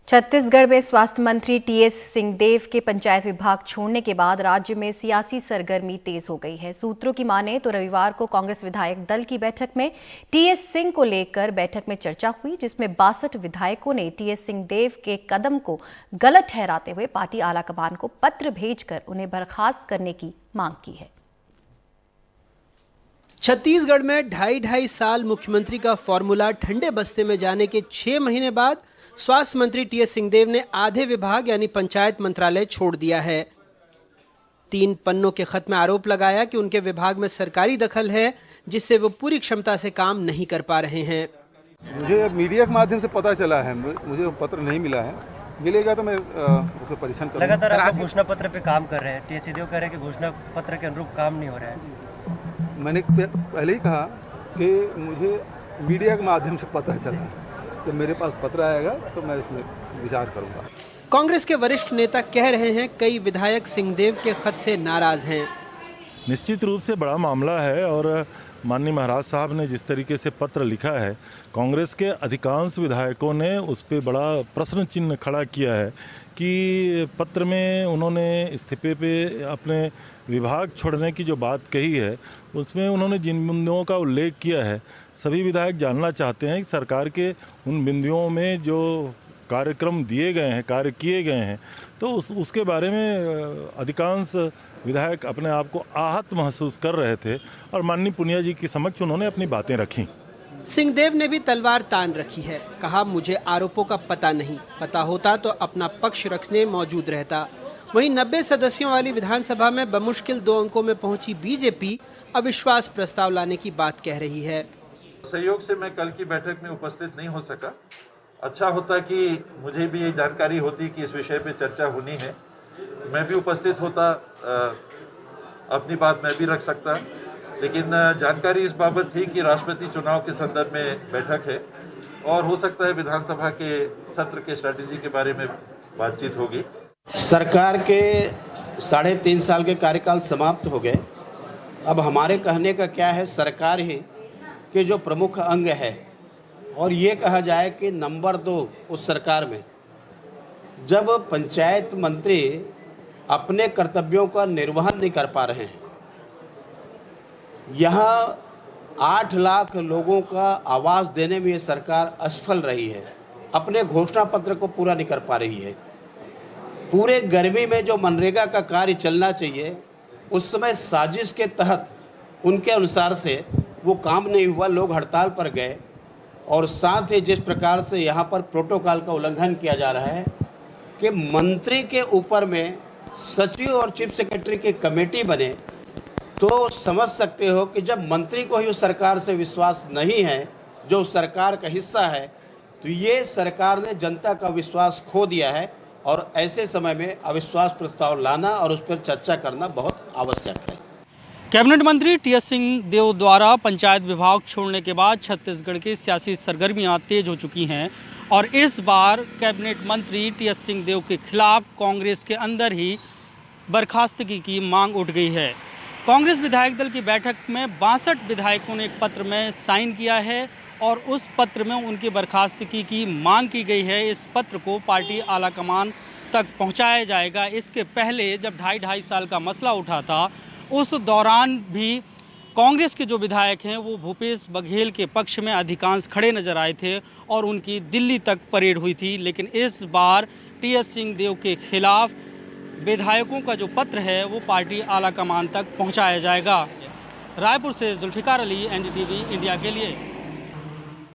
छत्तीसगढ़ में स्वास्थ्य मंत्री टीएस सिंहदेव के पंचायत विभाग छोड़ने के बाद राज्य में सियासी सरगर्मी तेज हो गई है। सूत्रों की माने तो रविवार को कांग्रेस विधायक दल की बैठक में टीएस सिंह को लेकर बैठक में चर्चा हुई, जिसमें 62 विधायकों ने टीएस सिंहदेव के कदम को गलत ठहराते हुए पार्टी आलाकमान को पत्र भेजकर उन्हें बर्खास्त करने की मांग की है। छत्तीसगढ़ में 2.5 साल मुख्यमंत्री का फॉर्मूला ठंडे बस्ते में जाने के 6 महीने बाद स्वास्थ्य मंत्री टीएस सिंहदेव ने आधे विभाग यानी पंचायत मंत्रालय छोड़ दिया है। 3 पन्नों के खत में आरोप लगाया कि उनके विभाग में सरकारी दखल है, जिससे वो पूरी क्षमता से काम नहीं कर पा रहे हैं। मुझे मीडिया के माध्यम से पता चला है, मुझे पत्र नहीं मिला है। मिलेगा तो मैं उसे परीक्षण करूंगा। लगातार आप घोषणा पत्र पे काम कर रहे हैं, टीएस सिंहदेव कह रहे हैं कि घोषणा पत्र के अनुरूप काम नहीं हो रहा है। मैंने पहले ही कहा कि मुझे मीडिया के माध्यम से पता चला, जब मेरे पास पत्र आएगा तो मैं इसमें विचार करूंगा। कांग्रेस के वरिष्ठ नेता कह रहे हैं कई विधायक सिंहदेव के खत से नाराज हैं। निश्चित रूप से बड़ा मामला है और माननीय महाराज साहब ने जिस तरीके से पत्र लिखा है, कांग्रेस के अधिकांश विधायकों ने उस पर बड़ा प्रश्न चिन्ह खड़ा किया है कि पत्र में उन्होंने इस्तीफे पे अपने विभाग छोड़ने की जो बात कही है, उसमें उन्होंने जिन बिंदुओं का उल्लेख किया है, सभी विधायक जानना चाहते हैं कि सरकार के उन बिंदुओं में जो कार्यक्रम दिए गए हैं, कार्य किए गए हैं, तो उसके बारे में अधिकांश विधायक अपने आप को आहत महसूस कर रहे थे और माननीय पुनिया जी के समक्ष उन्होंने अपनी बातें रखी। सिंहदेव ने भी तलवार तान रखी है। कहा, मुझे आरोपों का पता नहीं, पता होता तो अपना पक्ष रखने मौजूद रहता। वहीं 90 सदस्यों वाली विधानसभा में बमुश्किल 2 अंकों में पहुंची बीजेपी अविश्वास प्रस्ताव लाने की बात कह रही है। सहयोग से मैं कल की बैठक में उपस्थित नहीं हो सका। अच्छा होता कि मुझे भी ये जानकारी होती कि इस विषय पे चर्चा होनी है, मैं भी उपस्थित होता, अपनी बात मैं भी रख सकता। लेकिन जानकारी इस बाबत थी कि राष्ट्रपति चुनाव के संदर्भ में बैठक है और हो सकता है विधानसभा के सत्र के स्ट्रेटेजी के बारे में बातचीत होगी। सरकार के 3.5 साल के कार्यकाल समाप्त हो गए। अब हमारे कहने का क्या है, सरकार ही के जो प्रमुख अंग है और ये कहा जाए कि नंबर 2 उस सरकार में जब पंचायत मंत्री अपने कर्तव्यों का निर्वहन नहीं कर पा रहे हैं, यहाँ 8 लाख लोगों का आवास देने में ये सरकार असफल रही है, अपने घोषणा पत्र को पूरा नहीं कर पा रही है। पूरे गर्मी में जो मनरेगा का कार्य चलना चाहिए, उस समय साजिश के तहत उनके अनुसार से वो काम नहीं हुआ, लोग हड़ताल पर गए। और साथ ही जिस प्रकार से यहाँ पर प्रोटोकॉल का उल्लंघन किया जा रहा है कि मंत्री के ऊपर में सचिव और चीफ सेक्रेटरी की कमेटी बने, तो समझ सकते हो कि जब मंत्री को ही उस सरकार से विश्वास नहीं है जो उस सरकार का हिस्सा है, तो ये सरकार ने जनता का विश्वास खो दिया है और ऐसे समय में अविश्वास प्रस्ताव लाना और उस पर चर्चा करना बहुत आवश्यक है। कैबिनेट मंत्री टीएस सिंहदेव द्वारा पंचायत विभाग छोड़ने के बाद छत्तीसगढ़ की सियासी सरगर्मियां तेज हो चुकी हैं और इस बार कैबिनेट मंत्री टीएस सिंहदेव के खिलाफ कांग्रेस के अंदर ही बर्खास्तगी की मांग उठ गई है। कांग्रेस विधायक दल की बैठक में 62 विधायकों ने एक पत्र में साइन किया है और उस पत्र में उनकी बर्खास्तगी की मांग की गई है। इस पत्र को पार्टी आलाकमान तक पहुंचाया जाएगा। इसके पहले जब 2.5 साल का मसला उठा था, उस दौरान भी कांग्रेस के जो विधायक हैं वो भूपेश बघेल के पक्ष में अधिकांश खड़े नजर आए थे और उनकी दिल्ली तक परेड हुई थी। लेकिन इस बार टीएस सिंहदेव के खिलाफ विधायकों का जो पत्र है वो पार्टी आलाकमान तक पहुंचाया जाएगा। रायपुर से जुल्फिकार अली, एनडीटीवी इंडिया के लिए।